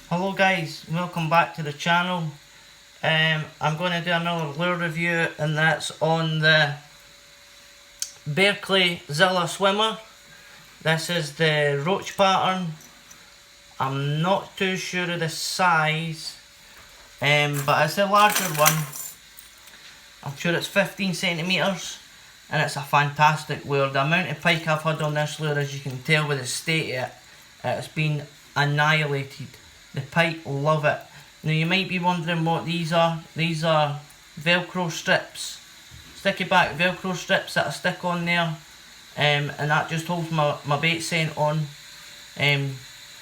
Hello guys, welcome back to the channel. I'm going to do another lure review, and that's on the Berkley Zilla swimmer. This is the roach pattern. I'm not too sure of the size, but it's the larger one. I'm sure it's 15 centimetres, and it's a fantastic lure. The amount of pike I've had on this lure, as you can tell with the state of it, it's been annihilated. The pike love it. Now you might be wondering what these are. These are Velcro strips, sticky back Velcro strips that I stick on there, and that just holds my bait scent on.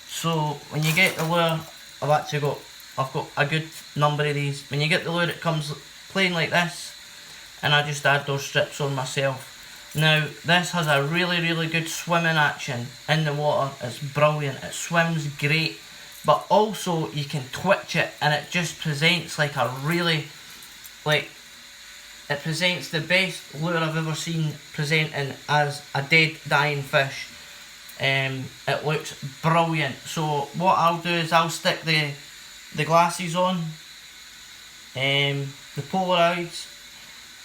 So when you get the lure, I've got a good number of these. When you get the lure, it comes plain like this, and I just add those strips on myself. Now this has a really good swimming action in the water. It's brilliant. It swims great. But also you can twitch it, and it just presents like it presents the best lure I've ever seen presenting as a dead dying fish. It looks brilliant. So what I'll do is I'll stick the glasses on, the Polaroids,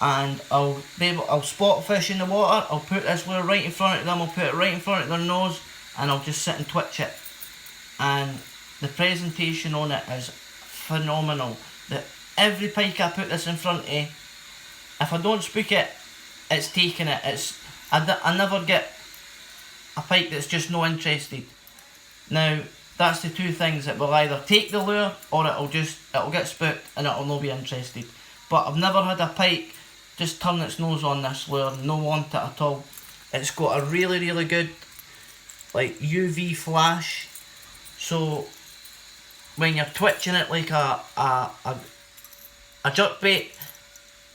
and I'll spot a fish in the water. I'll put this lure right in front of them, I'll put it right in front of their nose, and I'll just sit and twitch it. And the presentation on it is phenomenal. Every pike I put this in front of, if I don't spook it, it's taking it. I never get a pike that's just no interested. Now that's the two things. It will either take the lure, or it'll get spooked and it'll not be interested. But I've never had a pike just turn its nose on this lure, no want it at all. It's got a really good like UV flash. So when you're twitching it like a jerkbait,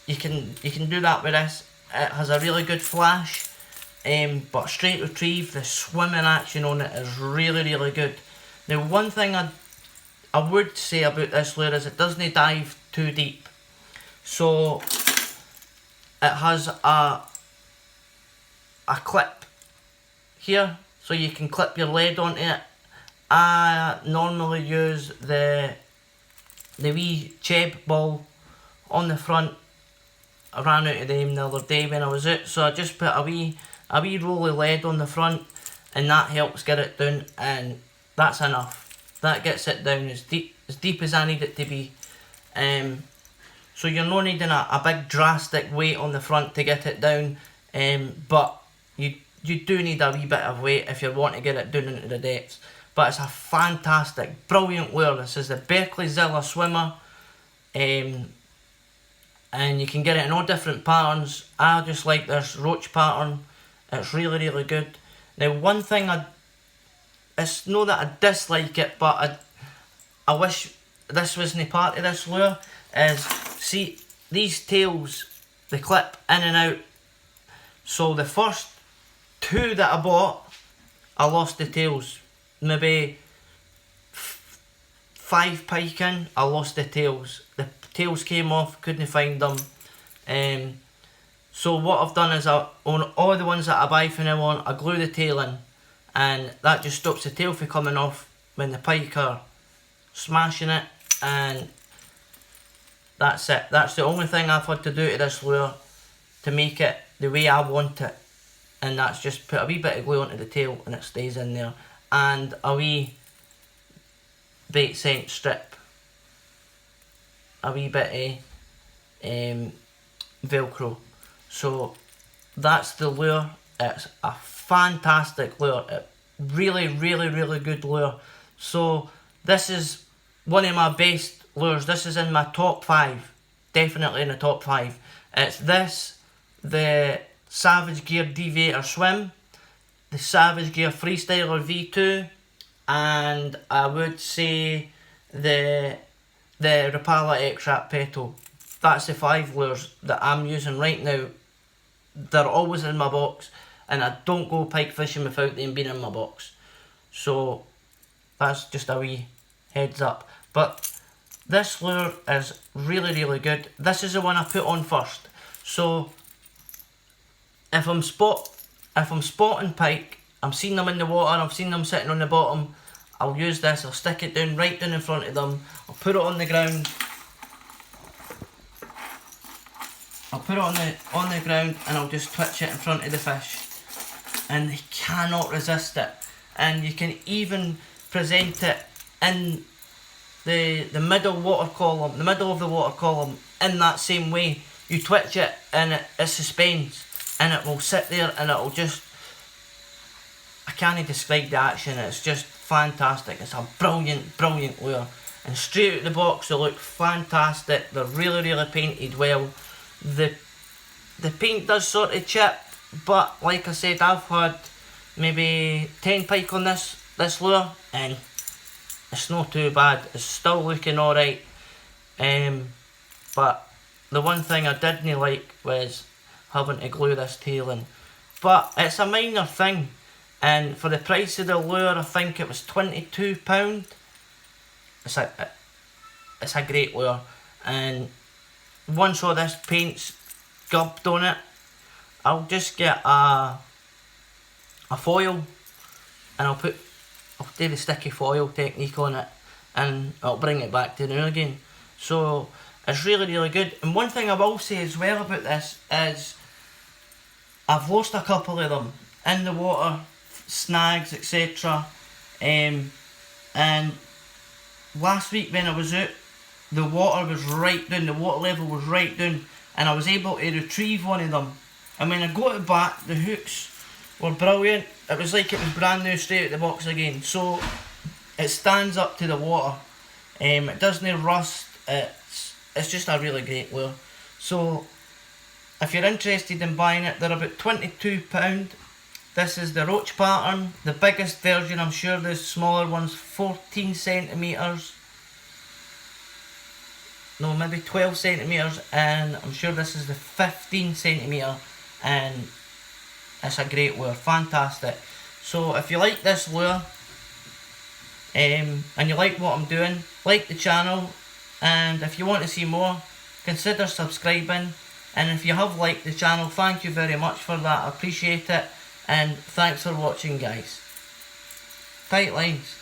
you can do that with this. It has a really good flash, but straight retrieve, the swimming action on it is really good. Now one thing I would say about this lure is it doesn't dive too deep. So it has a clip here, so you can clip your lead onto it. I normally use the wee Cheb ball on the front. I ran out of them the other day when I was out, so I just put a wee roll of lead on the front, and that helps get it down, and that's enough. That gets it down as deep as I need it to be. So you're not needing a big drastic weight on the front to get it down, but you do need a wee bit of weight if you want to get it down into the depths. But it's a fantastic, brilliant lure. This is the Berkley Zilla swimmer, and you can get it in all different patterns. I just like this roach pattern. It's really good. Now one thing it's not that I dislike it, but I wish this wasn't part of this lure, is see these tails, they clip in and out. So the first two that I bought, I lost the tails. Maybe 5 pike in, I lost the tails. The tails came off, couldn't find them. So what I've done is on all the ones that I buy from now on, I glue the tail in, and that just stops the tail from coming off when the pike are smashing it, and that's it. That's the only thing I've had to do to this lure to make it the way I want it, and that's just put a wee bit of glue onto the tail and it stays in there, and a wee bait scent strip, a wee bit of Velcro. So that's the lure. It's a fantastic lure. Really good lure. So this is one of my best lures. This is in my top 5, definitely in the top 5. It's this, the Savage Gear Deviator Swim, the Savage Gear Freestyler V2, and I would say the Rapala X-Rap Petal. That's the 5 lures that I'm using right now. They're always in my box, and I don't go pike fishing without them being in my box. So that's just a wee heads up. But this lure is really good. This is the one I put on first. So if I'm spotting pike, I'm seeing them in the water, I've seen them sitting on the bottom, I'll use this, I'll stick it down right down in front of them, I'll put it on the ground. I'll put it on the ground and I'll just twitch it in front of the fish. And they cannot resist it. And you can even present it in the middle water column, the middle of the water column, in that same way. You twitch it and it suspends and it will sit there and it will just, I can't describe the action, it's just fantastic. It's a brilliant, brilliant lure. And straight out of the box they look fantastic, they're really, really painted well. The paint does sort of chip, but like I said, I've had maybe 10 pike on this lure and it's not too bad, it's still looking alright. But the one thing I didn't like was having to glue this tail in. But it's a minor thing, and for the price of the lure I think it was £22. It's a great lure, and once all this paint's gubbed on it, I'll just get a foil and I'll do the sticky foil technique on it and I'll bring it back to new again. So it's really, really good. And one thing I will say as well about this is I've lost a couple of them in the water, snags, etc. And last week when I was out, the water was right down, the water level was right down, and I was able to retrieve one of them. And when I got it back, the hooks were brilliant. It was like it was brand new straight out of the box again. So it stands up to the water. It doesn't rust. It's just a really great lure. So if you're interested in buying it, they're about £22. This is the roach pattern, the biggest version. I'm sure the smaller one's 14 centimetres. No, maybe 12 centimetres, and I'm sure this is the 15 centimetre, and it's a great lure, fantastic. So if you like this lure, and you like what I'm doing, like the channel, and if you want to see more, consider subscribing. And if you have liked the channel, thank you very much for that, I appreciate it, and thanks for watching guys. Tight lines.